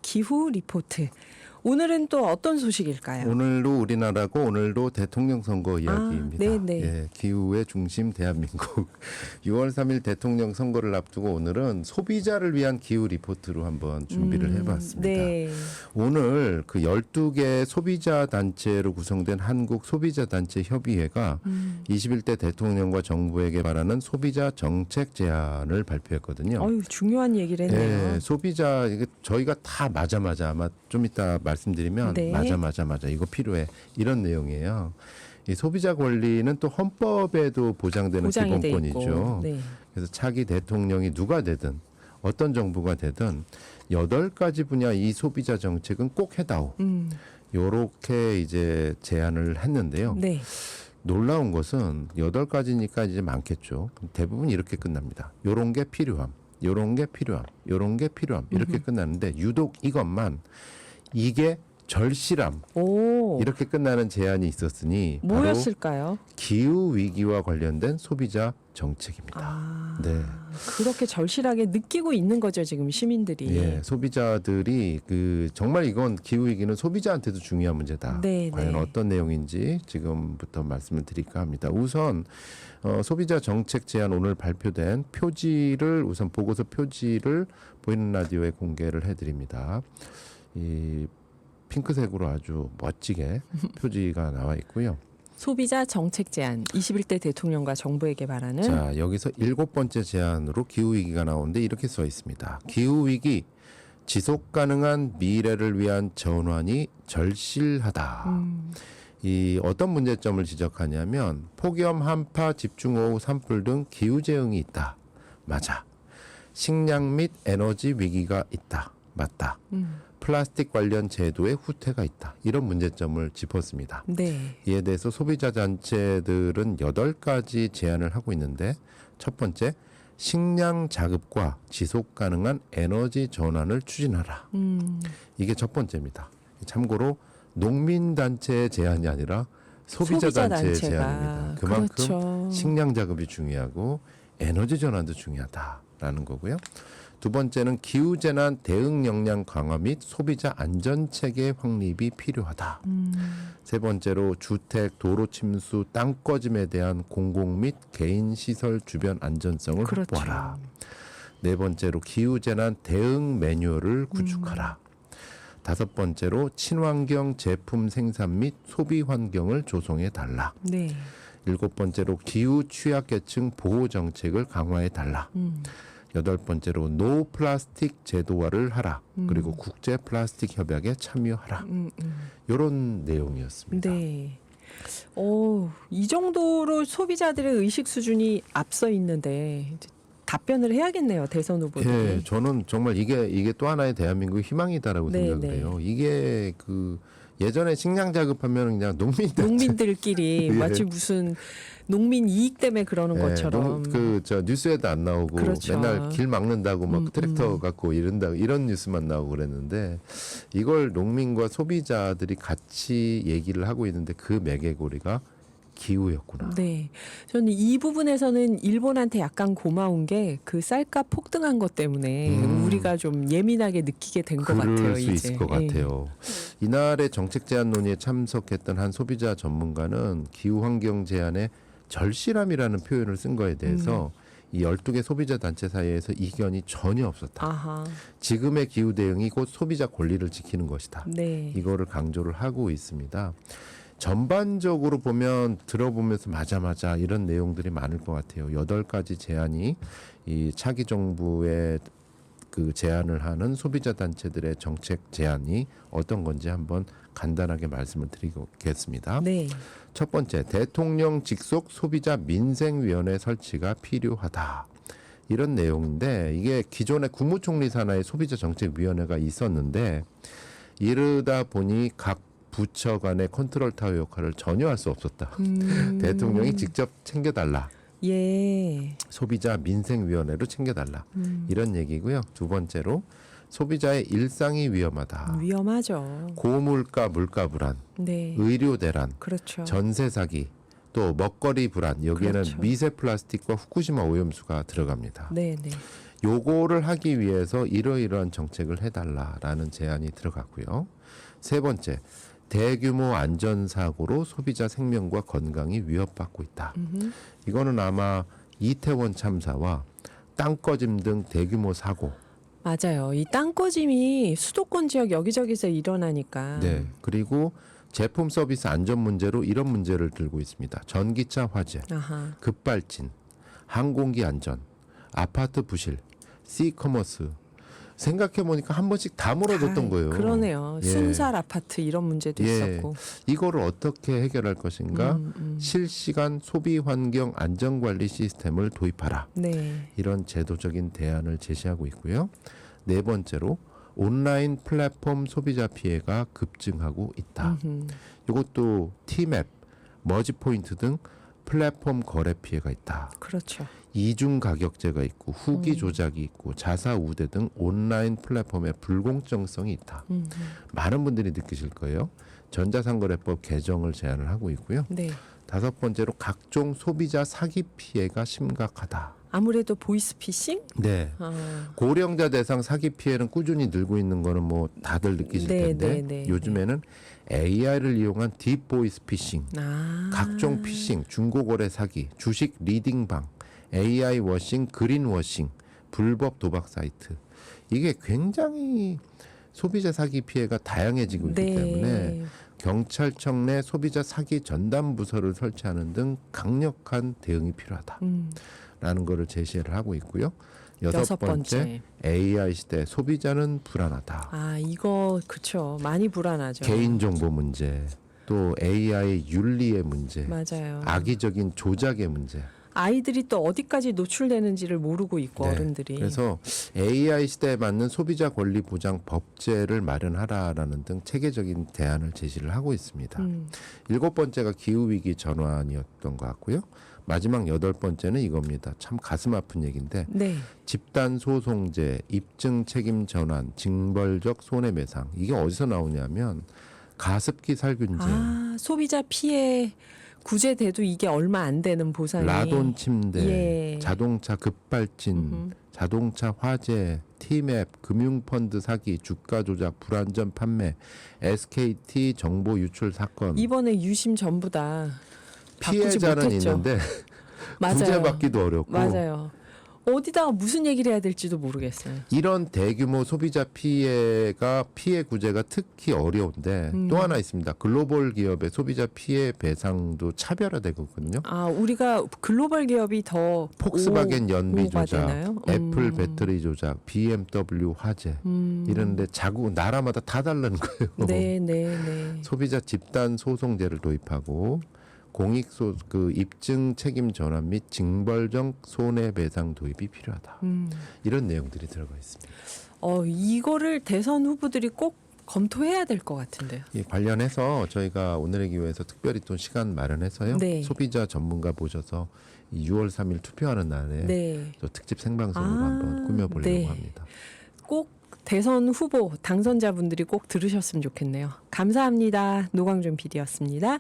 기후 리포트. 오늘은 또 어떤 소식일까요? 오늘도 우리나라고 오늘도 대통령 선거 이야기입니다. 네네. 예, 기후의 중심 대한민국. 6월 3일 대통령 선거를 앞두고 오늘은 소비자를 위한 기후 리포트로 한번 준비를 해봤습니다. 네. 오늘 그 12개 소비자 단체로 구성된 한국소비자단체협의회가 21대 대통령과 정부에게 바라는 소비자 정책 제안을 발표했거든요. 어유 중요한 얘기를 했네요. 네, 소비자 이게 저희가 다 맞아 아마 좀 이따 말씀드리면 네. 맞아 이거 필요해 이런 내용이에요. 이 소비자 권리는 또 헌법에도 보장되는 보장이 돼 기본권이죠. 있고. 네. 그래서 차기 대통령이 누가 되든 어떤 정부가 되든 8가지 분야 이 소비자 정책은 꼭 해다오. 요렇게 이제 제안을 했는데요. 네. 놀라운 것은 8가지니까 이제 많겠죠. 대부분 이렇게 끝납니다. 요런 게 필요함. 요런 게 필요함. 요런 게 필요함. 이렇게 끝나는데 유독 이것만 이게 절실함. 오. 이렇게 끝나는 제안이 있었으니 바로 뭐였을까요? 기후 위기와 관련된 소비자 정책입니다. 아, 네. 그렇게 절실하게 느끼고 있는 거죠, 지금 시민들이. 예, 소비자들이 정말 이건 기후 위기는 소비자한테도 중요한 문제다. 네, 과연 네. 어떤 내용인지 지금부터 말씀을 드릴까 합니다. 우선 소비자 정책 제안 오늘 발표된 표지를 우선 보고서 표지를 보이는 라디오에 공개를 해드립니다. 이 핑크색으로 아주 멋지게 표지가 나와 있고요. 소비자 정책 제안 21대 대통령과 정부에게 바라는 자, 여기서 7번째 제안으로 기후위기가 나오는데 이렇게 써 있습니다. 기후위기, 지속가능한 미래를 위한 전환이 절실하다. 이 어떤 문제점을 지적하냐면 폭염, 한파, 집중호우, 산불 등 기후재앙이 있다. 맞아. 식량 및 에너지 위기가 있다. 맞다. 플라스틱 관련 제도에 후퇴가 있다. 이런 문제점을 짚었습니다. 네. 이에 대해서 소비자 단체들은 8가지 제안을 하고 있는데 첫 번째, 식량 자급과 지속 가능한 에너지 전환을 추진하라. 이게 첫 번째입니다. 참고로 농민 단체의 제안이 아니라 소비자 단체의 단체가. 제안입니다. 그만큼 그렇죠. 식량 자급이 중요하고 에너지 전환도 중요하다라는 거고요. 두 번째는 기후재난 대응 역량 강화 및 소비자 안전체계 확립이 필요하다. 세 번째로 주택, 도로 침수, 땅 꺼짐에 대한 공공 및 개인 시설 주변 안전성을 그렇죠. 확보하라. 네 번째로 기후재난 대응 매뉴얼을 구축하라. 다섯 번째로 친환경 제품 생산 및 소비 환경을 조성해 달라. 네. 일곱 번째로 기후 취약계층 보호 정책을 강화해 달라. 여덟 번째로 노 플라스틱 제도화를 하라. 그리고 국제 플라스틱 협약에 참여하라. 이런 내용이었습니다. 네. 이 정도로 소비자들의 의식 수준이 앞서 있는데 이제 답변을 해야겠네요, 대선 후보들이. 예, 저는 정말 이게 또 하나의 대한민국의 희망이다라고 네, 생각을 네. 해요. 이게 예전에 식량 자급하면 그냥 농민들끼리 예. 마치 무슨 농민 이익 때문에 그러는 것처럼. 뉴스에도 안 나오고 그렇죠. 맨날 길 막는다고 막 트랙터 갖고 이런 뉴스만 나오고 그랬는데 이걸 농민과 소비자들이 같이 얘기를 하고 있는데 그 매개고리가 기후였구나. 네. 저는 이 부분에서는 일본한테 약간 고마운 게 그 쌀값 폭등한 것 때문에 우리가 좀 예민하게 느끼게 된 것 같아요. 그럴 수 이제. 있을 것 같아요. 이날의 정책 제안 논의에 참석했던 한 소비자 전문가는 기후 환경 제안에 절실함이라는 표현을 쓴 거에 대해서 이 12개 소비자 단체 사이에서 이견이 전혀 없었다. 아하. 지금의 기후 대응이 곧 소비자 권리를 지키는 것이다. 네. 이거를 강조를 하고 있습니다. 전반적으로 보면 들어보면서 맞아 이런 내용들이 많을 것 같아요. 8가지 제안이 이 차기 정부의 그 제안을 하는 소비자 단체들의 정책 제안이 어떤 건지 한번 간단하게 말씀을 드리겠습니다. 네. 첫 번째, 대통령 직속 소비자 민생위원회 설치가 필요하다. 이런 내용인데 이게 기존에 국무총리 산하의 소비자정책위원회가 있었는데 이르다 보니 각 부처 간의 컨트롤 타워 역할을 전혀 할 수 없었다. 대통령이 직접 챙겨달라. 예. 소비자 민생위원회로 챙겨달라. 이런 얘기고요. 두 번째로 소비자의 일상이 위험하다. 위험하죠. 고물가 물가 불안, 네. 의료 대란, 그렇죠. 전세 사기, 또 먹거리 불안, 여기에는 그렇죠. 미세 플라스틱과 후쿠시마 오염수가 들어갑니다. 네, 네. 요거를 하기 위해서 이러이러한 정책을 해달라라는 제안이 들어갔고요. 세 번째, 대규모 안전사고로 소비자 생명과 건강이 위협받고 있다. 이거는 아마 이태원 참사와 땅꺼짐 등 대규모 사고, 맞아요. 이 땅꺼짐이 수도권 지역 여기저기서 일어나니까. 네, 그리고 제품 서비스 안전 문제로 이런 문제를 들고 있습니다. 전기차 화재, 아하. 급발진, 항공기 안전, 아파트 부실, C커머스. 생각해보니까 한 번씩 다 물어줬던 거예요. 그러네요. 예. 순살 아파트 이런 문제도 예. 있었고. 이거를 어떻게 해결할 것인가? 실시간 소비 환경 안전관리 시스템을 도입하라. 네. 이런 제도적인 대안을 제시하고 있고요. 네 번째로 온라인 플랫폼 소비자 피해가 급증하고 있다. 이것도 T맵, 머지포인트 등 플랫폼 거래 피해가 있다. 그렇죠. 이중 가격제가 있고 후기 조작이 있고 자사 우대 등 온라인 플랫폼의 불공정성이 있다. 많은 분들이 느끼실 거예요. 전자상거래법 개정을 제안을 하고 있고요. 네. 다섯 번째로 각종 소비자 사기 피해가 심각하다. 아무래도 보이스피싱? 네. 아, 고령자 대상 사기 피해는 꾸준히 늘고 있는 거는 뭐 다들 느끼실 네, 텐데 네, 네, 요즘에는 AI를 이용한 딥보이스 피싱, 아. 각종 피싱, 중고거래 사기, 주식 리딩방, AI 워싱, 그린 워싱, 불법 도박 사이트. 이게 굉장히 소비자 사기 피해가 다양해지고 있기 네. 때문에 경찰청 내 소비자 사기 전담 부서를 설치하는 등 강력한 대응이 필요하다라는 거를 제시를 하고 있고요. 여섯 번째, AI 시대 소비자는 불안하다. 아, 이거 그쵸. 많이 불안하죠. 개인정보 문제, 또 AI 윤리의 문제, 맞아요. 악의적인 조작의 문제. 아이들이 또 어디까지 노출되는지를 모르고 있고 네, 어른들이. 그래서 AI 시대에 맞는 소비자 권리 보장 법제를 마련하라라는 등 체계적인 대안을 제시를 하고 있습니다. 일곱 번째가 기후 위기 전환이었던 것 같고요. 마지막 여덟 번째는 이겁니다. 참 가슴 아픈 얘기인데 네. 집단 소송제, 입증 책임 전환, 징벌적 손해배상. 이게 어디서 나오냐면 가습기 살균제, 아, 소비자 피해 구제돼도 이게 얼마 안 되는 보상이. 라돈 침대, 예. 자동차 급발진, 자동차 화재, T맵, 금융펀드 사기, 주가 조작, 불안전 판매, SKT 정보 유출 사건. 이번에 유심 전부 다 바꾸지 피해자는 못했죠. 있는데 맞아요. 구제받기도 어렵고 맞아요. 어디다가 무슨 얘기를 해야 될지도 모르겠어요. 이런 대규모 소비자 피해가 피해 구제가 특히 어려운데 또 하나 있습니다. 글로벌 기업의 소비자 피해 배상도 차별화되거든요. 아, 우리가 글로벌 기업이 더 폭스바겐 연비 오가 조작, 되나요? 애플 배터리 조작, BMW 화재 이런데 자국 나라마다 다 다른 거예요. 네, 네, 네. 소비자 집단 소송제를 도입하고 공익소 그 입증 책임 전환 및 징벌적 손해배상 도입이 필요하다. 이런 내용들이 들어가 있습니다. 이거를 대선 후보들이 꼭 검토해야 될 것 같은데요. 이 관련해서 저희가 오늘의 기회에서 특별히 또 시간 마련해서요. 네. 소비자 전문가 모셔서 이 6월 3일 투표하는 날에 네. 또 특집 생방송으로 한번 꾸며보려고 네. 합니다. 꼭 대선 후보 당선자분들이 꼭 들으셨으면 좋겠네요. 감사합니다. 노광준 PD였습니다.